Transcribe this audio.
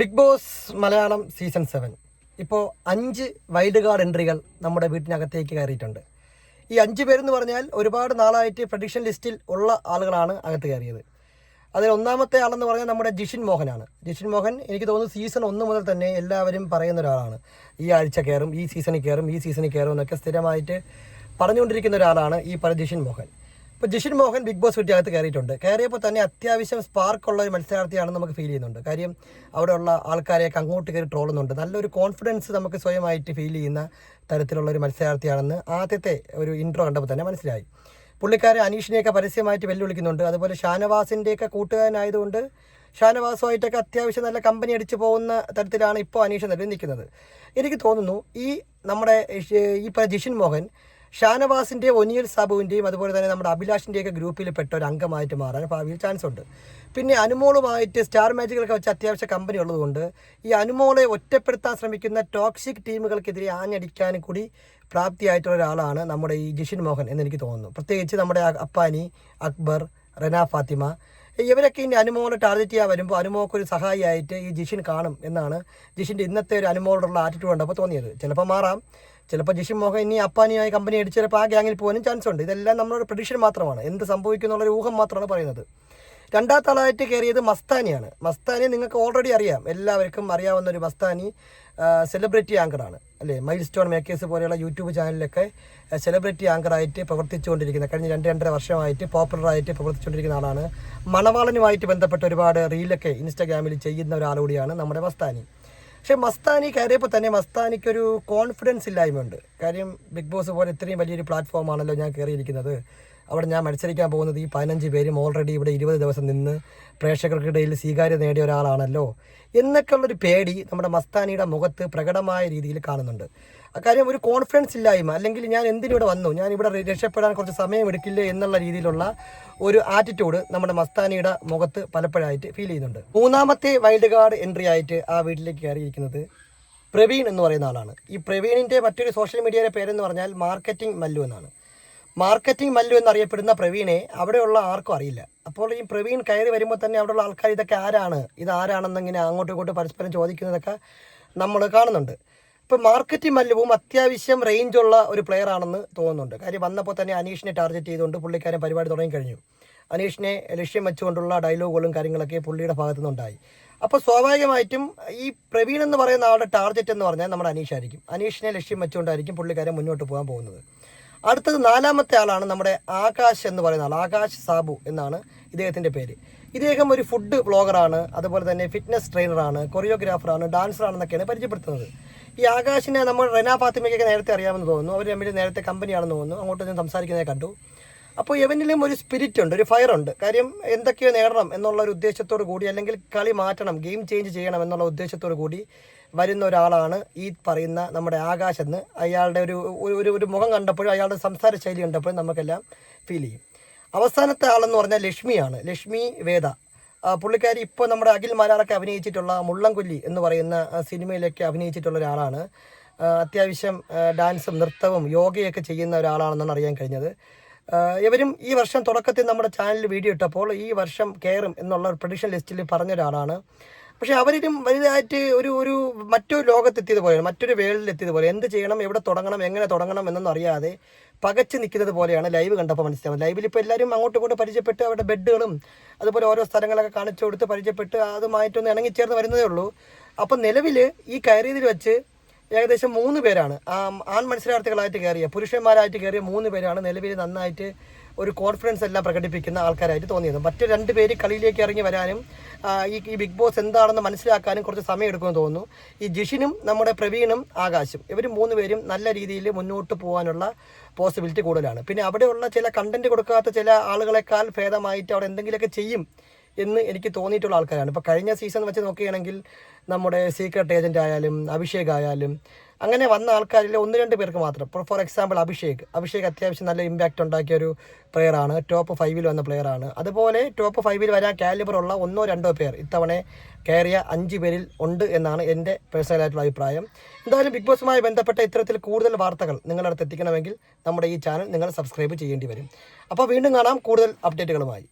Big boss Malayalam season 7 ഇപ്പോൾ 5 wild card എൻട്രികൾ നമ്മുടെ വീട്ടിനകത്തേക്ക് കയറിയിട്ടുണ്ട്. ഈ 5 പേരെന്ന് പറഞ്ഞാൽ ഒരുപാട് നാളായിട്ട് പ്രഡിക്ഷൻ ലിസ്റ്റിൽ ഉള്ള ആളുകളാണ് അകത്ത് കയറിയത്. അതിൽ ഒന്നാമത്തെ ആളെന്ന് പറഞ്ഞാൽ നമ്മുടെ ജിഷിൻ മോഹനാണ്. ജിഷിൻ മോഹൻ എനിക്ക് തോന്നുന്നു സീസൺ 1 മുതൽ തന്നെ എല്ലാവരും പറയുന്ന ഒരാളാണ്. ഈ ആഴ്ച കയറും, ഈ സീസണിൽ കയറും എന്നൊക്കെ സ്ഥിരമായിട്ട് പറഞ്ഞുകൊണ്ടിരിക്കുന്ന ഒരാളാണ് ഈ ജിഷിൻ മോഹൻ. ഇപ്പോൾ ജിഷിൻ മോഹൻ ബിഗ് ബോസ് വീട്ടിനകത്ത് കയറിയിട്ടുണ്ട്. കയറിയപ്പോൾ തന്നെ അത്യാവശ്യം സ്പാർക്കുള്ള ഒരു മത്സരാർത്ഥിയാണെന്ന് നമുക്ക് ഫീൽ ചെയ്യുന്നുണ്ട്. കാര്യം അവിടെയുള്ള ആൾക്കാരെയൊക്കെ അങ്ങോട്ട് കയറി ട്രോളുന്നുണ്ട്. നല്ലൊരു കോൺഫിഡൻസ് നമുക്ക് സ്വയമായിട്ട് ഫീൽ ചെയ്യുന്ന തരത്തിലുള്ള ഒരു മത്സരാർത്ഥിയാണെന്ന് ആദ്യത്തെ ഒരു ഇൻട്രോ കണ്ടപ്പോൾ തന്നെ മനസ്സിലായി. പുള്ളിക്കാരെ അനീഷിനെയൊക്കെ പരസ്യമായിട്ട് വെല്ലുവിളിക്കുന്നുണ്ട്. അതുപോലെ ഷാനവാസിൻ്റെയൊക്കെ കൂട്ടുകാരനായതുകൊണ്ട് ഷാനവാസുമായിട്ടൊക്കെ അത്യാവശ്യം നല്ല കമ്പനി അടിച്ചു പോകുന്ന തരത്തിലാണ് ഇപ്പോൾ അനീഷ് നിൽക്കുന്നത്. എനിക്ക് തോന്നുന്നു നമ്മുടെ ജിഷിൻ മോഹൻ ഷാനവാസിൻ്റെ, ഒനിയൽ സാബുവിൻ്റെയും അതുപോലെ തന്നെ നമ്മുടെ അഭിലാഷിൻ്റെയൊക്കെ ഗ്രൂപ്പിൽ പെട്ട ഒരു അംഗമായിട്ട് മാറാൻ ഭാവിയിൽ ചാൻസ് ഉണ്ട്. പിന്നെ അനുമോളുമായിട്ട് സ്റ്റാർ മാജിക്കിലൊക്കെ വെച്ച് അത്യാവശ്യം കമ്പനി ഉള്ളതുകൊണ്ട് ഈ അനുമോളെ ഒറ്റപ്പെടുത്താൻ ശ്രമിക്കുന്ന ടോക്സിക് ടീമുകൾക്കെതിരെ ആഞ്ഞടിക്കാനും കൂടി പ്രാപ്തിയായിട്ടുള്ള ഒരാളാണ് നമ്മുടെ ഈ ജിഷിൻ മോഹൻ എന്നെനിക്ക് തോന്നുന്നു. പ്രത്യേകിച്ച് നമ്മുടെ അപ്പാനി, അക്ബർ, റന ഫാത്തിമ ഇവരൊക്കെ ഇനി അനുമോളെ ടാർഗറ്റ് ചെയ്യാൻ വരുമ്പോൾ അനുമോക്കൊരു സഹായിയായിട്ട് ഈ ജിഷിൻ കാണും എന്നാണ് ജിഷിൻ്റെ ഇന്നത്തെ ഒരു അനുമോളോടുള്ള ആറ്റിറ്റ്യൂഡ് കണ്ടപ്പോൾ തോന്നിയത്. ചിലപ്പോൾ മാറാം, ചിലപ്പോൾ ജിഷിൻ മോഹൻ ഇനി അപ്പാനിയായി കമ്പനി അടിച്ച് ചിലപ്പോൾ ആ ഗ്യാങ്ങിൽ പോകാനും ചാൻസ് ഉണ്ട്. ഇതെല്ലാം നമ്മളൊരു പ്രഡിക്ഷൻ മാത്രമാണ്, എന്ത് സംഭവിക്കും എന്നുള്ളൊരു ഊഹം മാത്രമാണ് പറയുന്നത്. രണ്ടാമത്തെ ആളായിട്ട് കയറിയത് മസ്താനിയാണ്. മസ്താനി നിങ്ങൾക്ക് ഓൾറെഡി അറിയാം, എല്ലാവർക്കും അറിയാവുന്ന ഒരു മസ്താനി സെലിബ്രിറ്റി ആങ്കറാണ് അല്ലേ. മൈൽ സ്റ്റോൺ മേക്കേഴ്സ് പോലെയുള്ള യൂട്യൂബ് ചാനലിലൊക്കെ സെലിബ്രിറ്റി ആങ്കറായിട്ട് പ്രവർത്തിച്ചുകൊണ്ടിരിക്കുന്ന കഴിഞ്ഞ 2-2.5 വർഷമായിട്ട് പോപ്പുലറായിട്ട് പ്രവർത്തിച്ചുകൊണ്ടിരിക്കുന്ന ആളാണ്. മണവാളനുമായിട്ട് ബന്ധപ്പെട്ട ഒരുപാട് റീലൊക്കെ ഇൻസ്റ്റാഗ്രാമിൽ ചെയ്യുന്ന ഒരാളുകൂടിയാണ് നമ്മുടെ മസ്താനി. പക്ഷേ മസ്താനി കയറിയപ്പോൾ തന്നെ മസ്താനിക്കൊരു കോൺഫിഡൻസ് ഇല്ലായ്മയുണ്ട്. കാര്യം ബിഗ് ബോസ് പോലെ ഇത്രയും വലിയൊരു പ്ലാറ്റ്ഫോമാണല്ലോ ഞാൻ കയറിയിരിക്കുന്നത്. അവിടെ ഞാൻ മത്സരിക്കാൻ പോകുന്നത് ഈ 15 പേരും ഓൾറെഡി ഇവിടെ 20 ദിവസം നിന്ന് പ്രേക്ഷകർക്കിടയിൽ സ്വീകാര്യത നേടിയ ഒരാളാണല്ലോ എന്നൊക്കെയുള്ളൊരു പേടി നമ്മുടെ മസ്താനിയുടെ മുഖത്ത് പ്രകടമായ രീതിയിൽ കാണുന്നുണ്ട്. അക്കാര്യം ഒരു കോൺഫിഡൻസ് ഇല്ലായ്മ, അല്ലെങ്കിൽ ഞാൻ എന്തിനിവിടെ വന്നു, ഞാൻ ഇവിടെ രക്ഷപ്പെടാൻ കുറച്ച് സമയം എടുക്കില്ലേ എന്നുള്ള രീതിയിലുള്ള ഒരു ആറ്റിറ്റ്യൂഡ് നമ്മുടെ മസ്താനിയുടെ മുഖത്ത് പലപ്പോഴായിട്ട് ഫീൽ ചെയ്യുന്നുണ്ട്. മൂന്നാമത്തെ വൈൽഡ് കാർഡ് എൻട്രി ആയിട്ട് ആ വീട്ടിലേക്ക് കയറിയിരിക്കുന്നത് പ്രവീൺ എന്ന് പറയുന്ന ആളാണ്. ഈ പ്രവീണിൻ്റെ മറ്റൊരു സോഷ്യൽ മീഡിയയുടെ പേരെന്ന് പറഞ്ഞാൽ മാർക്കറ്റിംഗ് മല്ലു എന്നാണ്. മാർക്കറ്റിംഗ് മല്ലു എന്നറിയപ്പെടുന്ന പ്രവീണെ അവിടെയുള്ള ആർക്കും അറിയില്ല. അപ്പോൾ ഈ പ്രവീൺ കയറി വരുമ്പോൾ തന്നെ അവിടെയുള്ള ആൾക്കാർ ഇതൊക്കെ ഇതാരാണെന്നിങ്ങനെ അങ്ങോട്ടും ഇങ്ങോട്ടും പരസ്പരം ചോദിക്കുന്നതൊക്കെ നമ്മൾ കാണുന്നുണ്ട്. ഇപ്പോൾ മാർക്കറ്റിംഗ് മല്ലുവും അത്യാവശ്യം റേഞ്ചുള്ള ഒരു പ്ലെയർ ആണെന്ന് തോന്നുന്നുണ്ട്. കാര്യം വന്നപ്പോൾ തന്നെ അനീഷിനെ ടാർഗറ്റ് ചെയ്തുകൊണ്ട് പുള്ളിക്കാരൻ പരിപാടി തുടങ്ങിക്കഴിഞ്ഞു. അനീഷിനെ ലക്ഷ്യം വെച്ചുകൊണ്ടുള്ള ഡയലോഗുകളും കാര്യങ്ങളൊക്കെ പുള്ളിയുടെ ഭാഗത്തു നിന്നുണ്ടായി. അപ്പോൾ സ്വാഭാവികമായിട്ടും ഈ പ്രവീൺ എന്ന് പറയുന്ന ആളുടെ ടാർഗറ്റ് എന്ന് പറഞ്ഞാൽ നമ്മുടെ അനീഷായിരിക്കും. അനീഷിനെ ലക്ഷ്യം വെച്ചുകൊണ്ടായിരിക്കും പുള്ളിക്കാരൻ മുന്നോട്ട് പോകാൻ പോകുന്നത്. അടുത്തത് നാലാമത്തെ ആളാണ് നമ്മുടെ ആകാശ് എന്ന് പറയുന്ന ആൾ. ആകാശ് സാബു എന്നാണ് ഇദ്ദേഹത്തിൻ്റെ പേര്. ഇദ്ദേഹം ഒരു ഫുഡ് വ്ളോഗറാണ്, അതുപോലെ തന്നെ ഫിറ്റ്നസ് ട്രെയിനറാണ്, കൊറിയോഗ്രാഫറാണ്, ഡാൻസറാണെന്നൊക്കെയാണ് പരിചയപ്പെടുത്തുന്നത്. ഈ ആകാശിനെ നമ്മൾ റന ഫാത്തിമയ്ക്കൊക്കെ നേരത്തെ അറിയാമെന്ന് തോന്നുന്നു. അവർ തമ്മിൽ നേരത്തെ കമ്പനിയാണെന്ന് തോന്നുന്നു. അങ്ങോട്ട് ഞാൻ സംസാരിക്കുന്നത് കണ്ടു. അപ്പോൾ ഇവനിലും ഒരു സ്പിരിറ്റ് ഉണ്ട്, ഒരു ഫയറുണ്ട്. കാര്യം എന്തൊക്കെയോ നേടണം എന്നുള്ള ഒരു ഉദ്ദേശത്തോടു കൂടി, അല്ലെങ്കിൽ കളി മാറ്റണം, ഗെയിം ചേഞ്ച് ചെയ്യണം എന്നുള്ള ഉദ്ദേശത്തോടു കൂടി വരുന്ന ഒരാളാണ് ഈ പറയുന്ന നമ്മുടെ ആകാശ് എന്ന്. അയാളുടെ ഒരു മുഖം കണ്ടപ്പോഴും അയാളുടെ സംസാര ശൈലി കണ്ടപ്പോഴും നമുക്കെല്ലാം ഫീൽ ചെയ്യും. അവസാനത്തെ ആളെന്ന് പറഞ്ഞാൽ ലക്ഷ്മിയാണ്. ലക്ഷ്മി വേദ പുള്ളിക്കാരി ഇപ്പോൾ നമ്മുടെ അഖിൽ മാരാറൊക്കെ അഭിനയിച്ചിട്ടുള്ള മുള്ളംകൊല്ലി എന്ന് പറയുന്ന സിനിമയിലൊക്കെ അഭിനയിച്ചിട്ടുള്ള ഒരാളാണ്. അത്യാവശ്യം ഡാൻസും നൃത്തവും യോഗയൊക്കെ ചെയ്യുന്ന ഒരാളാണെന്നാണ് അറിയാൻ കഴിഞ്ഞത്. ഇവരും ഈ വർഷം തുടക്കത്തിൽ നമ്മുടെ ചാനലിൽ വീഡിയോ ഇട്ടപ്പോൾ ഈ വർഷം കയറും എന്നുള്ള ഒരു പ്രഡിക്ഷൻ ലിസ്റ്റിൽ പറഞ്ഞ ഒരാളാണ്. പക്ഷേ അവരും വലുതായിട്ട് ഒരു മറ്റൊരു ലോകത്തെത്തിയതുപോലെയാണ്, മറ്റൊരു വേൾഡിലെത്തിയതുപോലെ എന്ത് ചെയ്യണം, എവിടെ തുടങ്ങണം, എങ്ങനെ തുടങ്ങണം എന്നൊന്നും അറിയാതെ പകച്ചു നിൽക്കുന്നത് പോലെയാണ് ലൈവ് കണ്ടപ്പോൾ മനസ്സിലാവും. ലൈവിൽ ഇപ്പോൾ എല്ലാവരും അങ്ങോട്ടും ഇങ്ങോട്ടും പരിചയപ്പെട്ട് അവരുടെ ബെഡുകളും അതുപോലെ ഓരോ സ്ഥലങ്ങളൊക്കെ കാണിച്ചു കൊടുത്ത് പരിചയപ്പെട്ട് അതുമായിട്ടൊന്ന് ഇണങ്ങിച്ചേർന്ന് വരുന്നതേ ഉള്ളൂ. അപ്പം നിലവിൽ ഈ കയറിയതിൽ വെച്ച് ഏകദേശം 3 പേരാണ് ആൺ മത്സരാർത്ഥികളായിട്ട് കയറിയ, പുരുഷന്മാരായിട്ട് കയറിയ 3 പേരാണ് നിലവിൽ നന്നായിട്ട് ഒരു കോൺഫിഡൻസ് എല്ലാം പ്രകടിപ്പിക്കുന്ന ആൾക്കാരായിട്ട് തോന്നിയത്. മറ്റ് 2 പേര് കളിയിലേക്ക് ഇറങ്ങി വരാനും ഈ ബിഗ് ബോസ് എന്താണെന്ന് മനസ്സിലാക്കാനും കുറച്ച് സമയം എടുക്കുമെന്ന് തോന്നുന്നു. ഈ ജിഷിനും നമ്മുടെ പ്രവീണും ആകാശും ഇവർ 3 പേരും നല്ല രീതിയിൽ മുന്നോട്ട് പോകാനുള്ള പോസിബിലിറ്റി കൂടുതലാണ്. പിന്നെ അവിടെയുള്ള ചില കണ്ടന്റ് കൊടുക്കാത്ത ചില ആളുകളെക്കാൾ ഭേദമായിട്ട് അവിടെ എന്തെങ്കിലുമൊക്കെ ചെയ്യും എന്ന് എനിക്ക് തോന്നിയിട്ടുള്ള ആൾക്കാരാണ്. ഇപ്പോൾ കഴിഞ്ഞ സീസൺ വെച്ച് നോക്കുകയാണെങ്കിൽ നമ്മുടെ സീക്രട്ട് ഏജൻ്റ് ആയാലും അഭിഷേക് ആയാലും അങ്ങനെ വന്ന ആൾക്കാരിൽ 1-2 പേർക്ക് മാത്രം. ഫോർ എക്സാമ്പിൾ അഭിഷേക് അത്യാവശ്യം നല്ല ഇമ്പാക്റ്റ് ഉണ്ടാക്കിയ ഒരു പ്ലെയറാണ്, ടോപ്പ് 5-ൽ വന്ന പ്ലെയറാണ്. അതുപോലെ ടോപ്പ് 5-ൽ വരാൻ കാലിബറുള്ള 1-2 പേർ ഇത്തവണ കയറിയ 5 പേരിൽ ഉണ്ട് എന്നാണ് എൻ്റെ പേഴ്സണലായിട്ടുള്ള അഭിപ്രായം. എന്തായാലും ബിഗ് ബോസുമായി ബന്ധപ്പെട്ട ഇത്തരത്തിൽ കൂടുതൽ വാർത്തകൾ നിങ്ങളുടെ അടുത്ത് എത്തിക്കണമെങ്കിൽ നമ്മുടെ ഈ ചാനൽ നിങ്ങൾ സബ്സ്ക്രൈബ് ചെയ്യേണ്ടി വരും. അപ്പോൾ വീണ്ടും കാണാം കൂടുതൽ അപ്ഡേറ്റുകളുമായി.